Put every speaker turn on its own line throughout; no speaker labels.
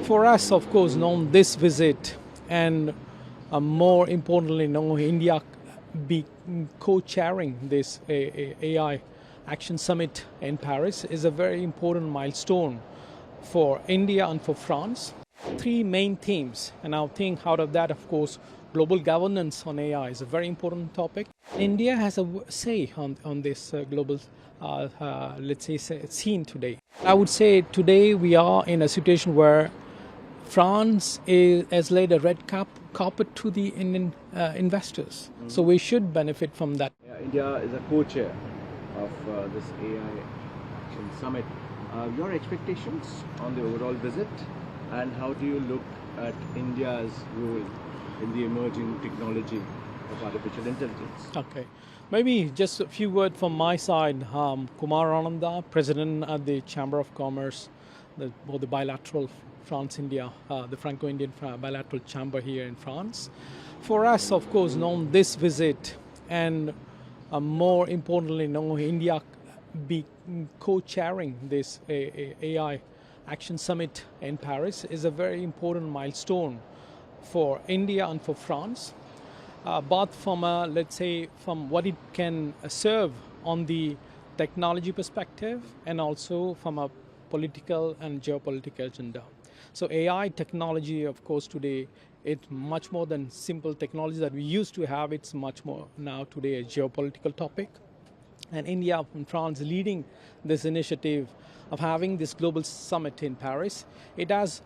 For us, of course, this visit and more importantly, India be co-chairing this AI Action Summit in Paris is a very important milestone for India and for France. Three main themes, and I think out of that, of course, global governance on AI is a very important topic. India has a say on this global, let's say, scene today. I would say today we are in a situation where France has laid a red carpet to the Indian investors. So we should benefit from that.
Yeah, India is a co-chair of this AI Action Summit. Your expectations on the overall visit, and how do you look at India's role in the emerging technology of artificial intelligence?
Okay. Maybe just a few words from my side. Coumar Ananda, President at the Chamber of Commerce, the bilateral France-India, the Franco-Indian bilateral chamber here in France. For us, of course, this visit and more importantly, India be co-chairing this AI Action Summit in Paris is a very important milestone for India and for France, both from let's say from what it can serve on the technology perspective and also from a political and geopolitical agenda. So AI technology, of course, today it's much more than simple technology that we used to have. It's much more now today a geopolitical topic. And India and France leading this initiative of having this global summit in Paris. It has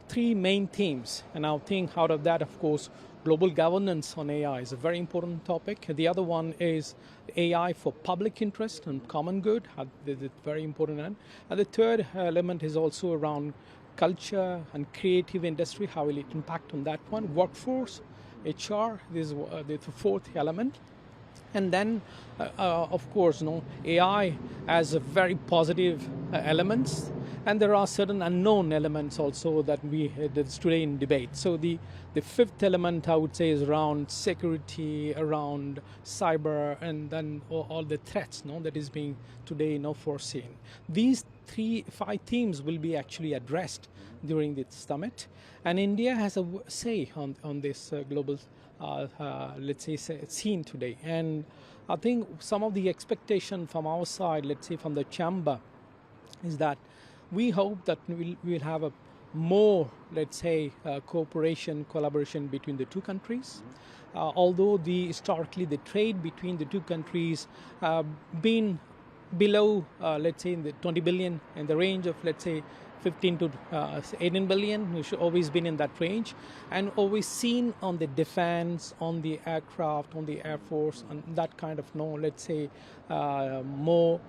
three main themes, and I think out of that, of course, global governance on AI is a very important topic. The other one is AI for public interest and common good. It's very important. And the third element is also around culture and creative industry. How will it impact on that one? Workforce, HR, this is the fourth element. And then, of course, AI has a very positive elements, and there are certain unknown elements also that's today in debate. So the fifth element, I would say, is around security, around cyber, and then all the threats that is being today foreseen. These 5 themes will be actually addressed during this summit, and India has a say on this global let's say, scene today. And I think some of the expectation from our side, let's say from the chamber, is that we hope that we'll have a more, let's say, cooperation, collaboration between the two countries. Although historically the trade between the two countries been below, let's say, in the 20 billion, in the range of, let's say, 15 to 18 billion. We should always been in that range, and always seen on the defense, on the aircraft, on the air force, and that kind of let's say more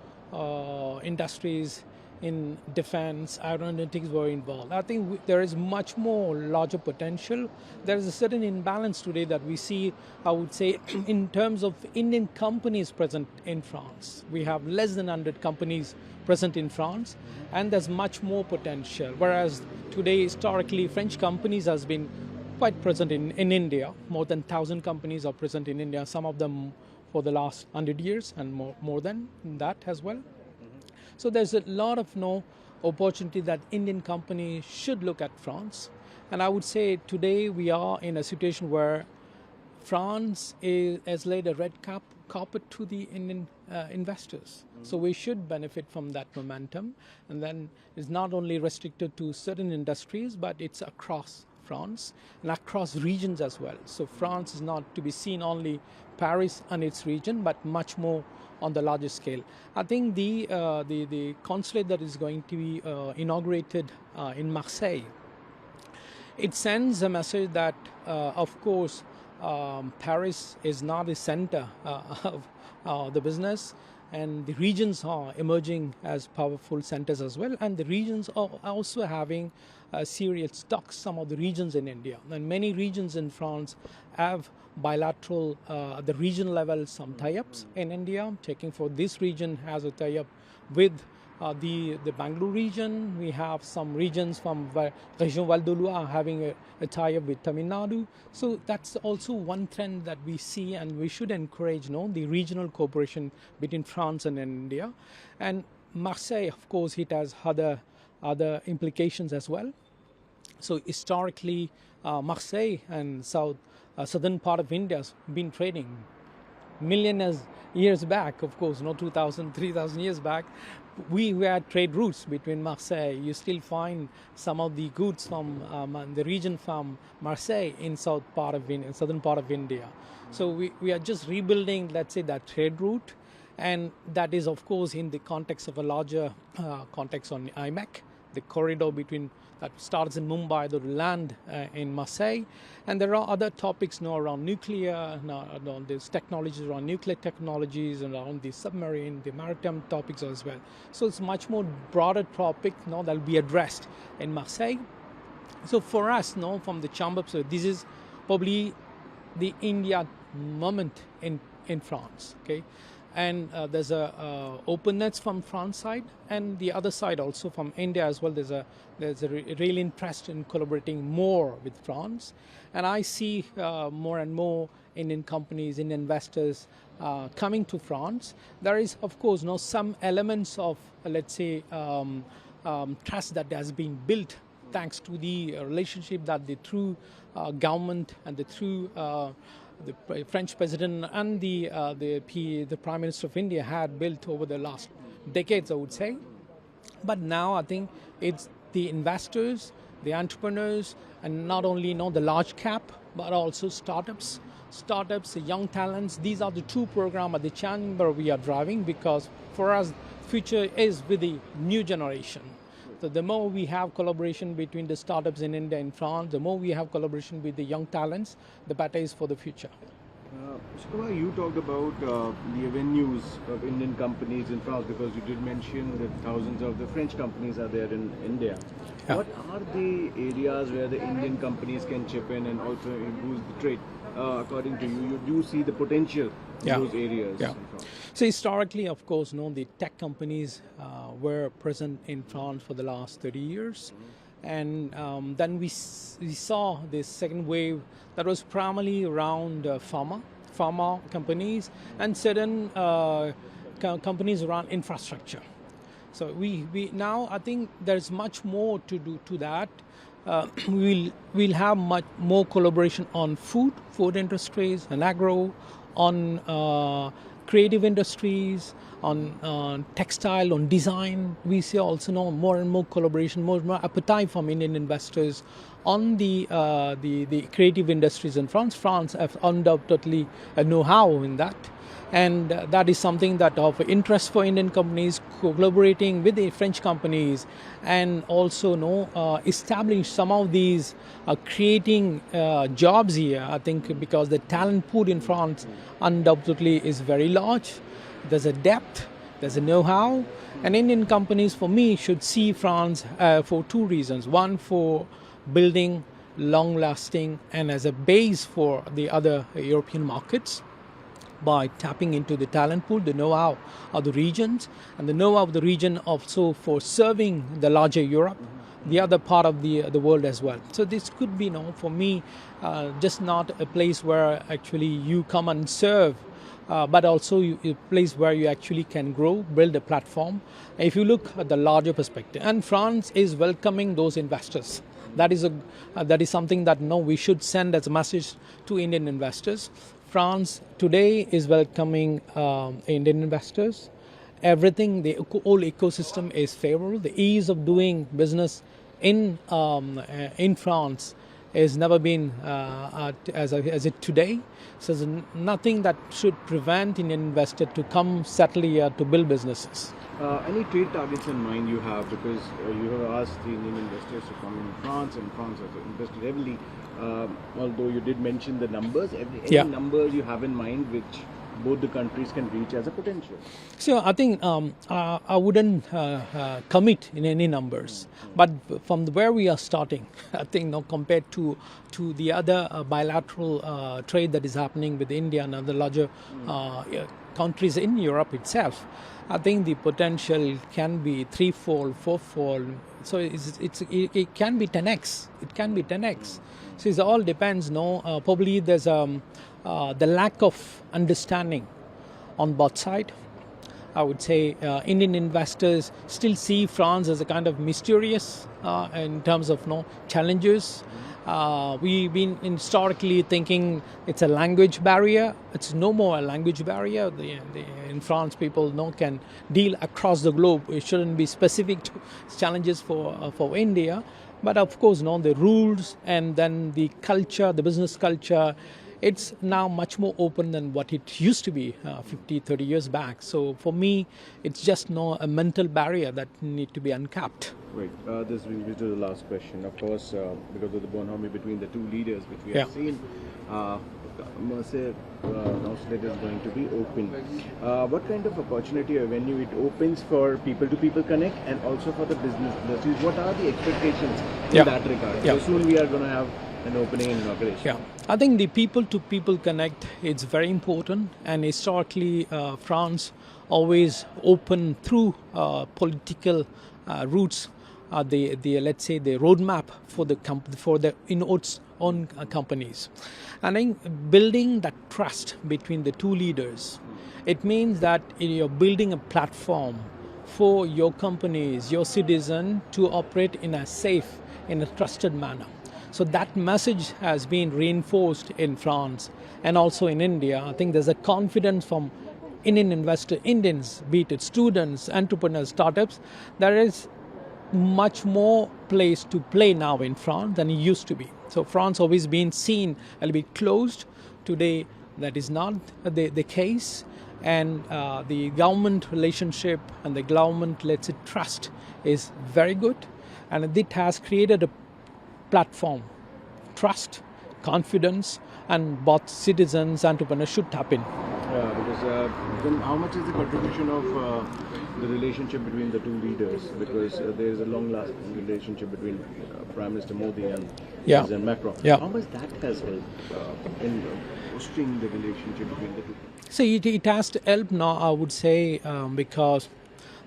industries in defense, aeronautics were involved. I think there is much more larger potential. There is a certain imbalance today that we see, I would say, in terms of Indian companies present in France. We have less than 100 companies present in France, and there's much more potential. Whereas today, historically, French companies has been quite present in India. More than 1,000 companies are present in India, some of them for the last 100 years and more than that as well. So there's a lot of opportunity that Indian companies should look at France. And I would say today we are in a situation where France has laid a red carpet to the Indian investors. So we should benefit from that momentum. And then it's not only restricted to certain industries, but it's across France and across regions as well. So France is not to be seen only Paris and its region, but much more on the larger scale. I think the consulate that is going to be inaugurated in Marseille, it sends a message that, of course, Paris is not the center of the business, and the regions are emerging as powerful centers as well, and the regions are also having serial stocks, some of the regions in India. And many regions in France have bilateral, at the regional level, some tie-ups in India. Taking for this region has a tie-up with the Bangalore region. We have some regions from Region Val d'Oloa having a tie-up with Tamil Nadu. So that's also one trend that we see, and we should encourage the regional cooperation between France and India. And Marseille, of course, it has other implications as well. So historically, Marseille and southern part of India has been trading million years back, of course, 2,000, 3,000 years back. We had trade routes between Marseille. You still find some of the goods from the region from Marseille in southern part of India. So we are just rebuilding, let's say, that trade route. And that is, of course, in the context of a larger context on IMEC, the corridor between that starts in Mumbai, the land in Marseille. And there are other topics now around nuclear, around these technologies, around nuclear technologies, and around the submarine, the maritime topics as well. So it's much more broader topic now that will be addressed in Marseille. So for us, from the Chamber, so this is probably the India moment in France, okay? And there's a openness from France side, and the other side also from India as well. There's a real interest in collaborating more with France, and I see more and more Indian companies, Indian investors coming to France. There is, of course, some elements of let's say trust that has been built thanks to the relationship that the true government and the true the French president and the Prime Minister of India had built over the last decades, I would say. But now I think it's the investors, the entrepreneurs, and not only the large cap, but also startups, the young talents. These are the two programs at the Chamber we are driving, because for us, future is with the new generation. So the more we have collaboration between the startups in India and France, the more we have collaboration with the young talents, the better is for the future.
Mr. Coumar, you talked about the avenues of Indian companies in France, because you did mention that thousands of the French companies are there in India. Yeah. What are the areas where the Indian companies can chip in and also boost the trade? According to you, you do see the potential in those areas.
Yeah. So historically, of course, the tech companies were present in France for the last 30 years. And then we saw this second wave that was primarily around pharma companies and certain companies around infrastructure. So we now, I think there's much more to do to that. We'll have much more collaboration on food industries, and agro, on creative industries, on textile, on design. We see also now more and more collaboration, more and more appetite from Indian investors on the creative industries in France. France has undoubtedly a know-how in that. And that is something that of interest for Indian companies, collaborating with the French companies, and also establish some of these creating jobs here. I think because the talent pool in France undoubtedly is very large. There's a depth, there's a know-how, and Indian companies, for me, should see France for two reasons. One, for building long-lasting and as a base for the other European markets, by tapping into the talent pool, the know-how of the regions, and the know-how of the region also for serving the larger Europe, the other part of the world as well. So this could be, for me, just not a place where actually you come and serve, but also a place where you actually can grow, build a platform. If you look at the larger perspective, and France is welcoming those investors. That is something that we should send as a message to Indian investors. France today is welcoming Indian investors. Everything, the whole ecosystem is favorable. The ease of doing business in France has never been as it today. So there's nothing that should prevent Indian investor to come settle here to build businesses.
Any trade targets in mind you have? Because you have asked the Indian investors to come in France, and France has invested heavily. Although you did mention the numbers, any numbers you have in mind which both the countries can reach as a potential?
So I think I wouldn't commit in any numbers, but from where we are starting, I think compared to the other bilateral trade that is happening with India and other larger countries in Europe itself, I think the potential can be threefold, fourfold. So it can be 10x. It can be 10x. So it all depends. Probably there's the lack of understanding on both sides. I would say Indian investors still see France as a kind of mysterious in terms of challenges. We've been historically thinking it's a language barrier. It's no more a language barrier. In France, people can deal across the globe. It shouldn't be specific to challenges for India. But of course, the rules and then the culture, the business culture, it's now much more open than what it used to be 50, 30 years back. So for me, it's just a mental barrier that need to be uncapped.
Right. This brings me to the last question. Of course, because of the bonhomie between the two leaders, which we have seen, Mercer consulate is going to be open. What kind of opportunity or venue it opens for people-to-people connect and also for the business industries? What are the expectations in that regard? So soon we are going to have an opening inauguration.
Yeah, I think the people-to-people connect is very important, and historically France always open through political routes. The let's say the roadmap for the its own companies. I think building that trust between the two leaders, it means that you're building a platform for your companies, your citizen to operate in a safe, in a trusted manner. So that message has been reinforced in France and also in India. I think there's a confidence from Indians, be it students, entrepreneurs, startups. There is much more place to play now in France than it used to be. So France always been seen a little bit closed. Today, that is not the case. And the government relationship and the government, let's say, trust is very good. And it has created a platform, trust, confidence, and both citizens and entrepreneurs should tap in.
Because then how much is the contribution of the relationship between the two leaders? Because there is a long-lasting relationship between Prime Minister Modi and President Macron. How much that has helped in fostering the relationship between the two?
So it has to help now, I would say, because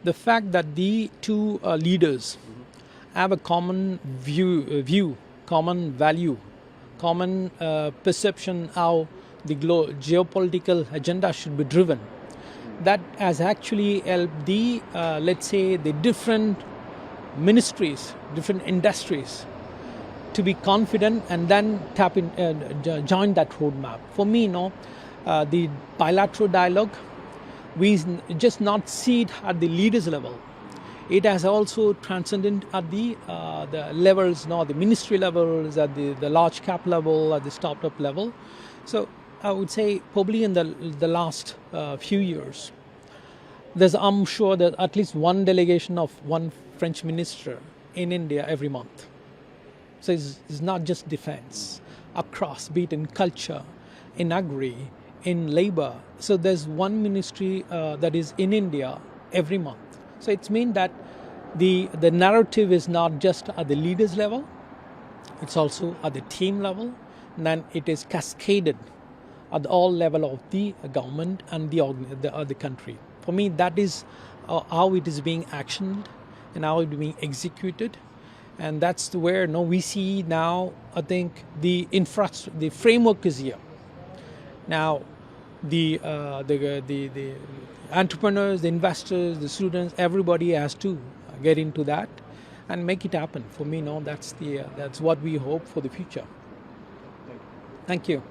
the fact that the two leaders have a common view, common value, common perception how the geopolitical agenda should be driven. That has actually helped the, let's say, the different ministries, different industries to be confident and then join that roadmap. For me, the bilateral dialogue, we just not see it at the leaders level. It has also transcended at the levels, the ministry levels, at the large cap level, at the startup level. So I would say probably in the last few years, I'm sure that at least one delegation of one French minister in India every month. So it's not just defense, across, be it in culture, in agri, in labor. So there's one ministry that is in India every month. So it means that the narrative is not just at the leaders level, it's also at the team level, and then it is cascaded at all level of the government and the country. For me, that is how it is being actioned and how it is being executed, and that's where we see now. I think the framework is here. Now, the entrepreneurs, the investors, the students, everybody has to get into that and make it happen. For me, that's what we hope for the future.
Thank you.
Thank you.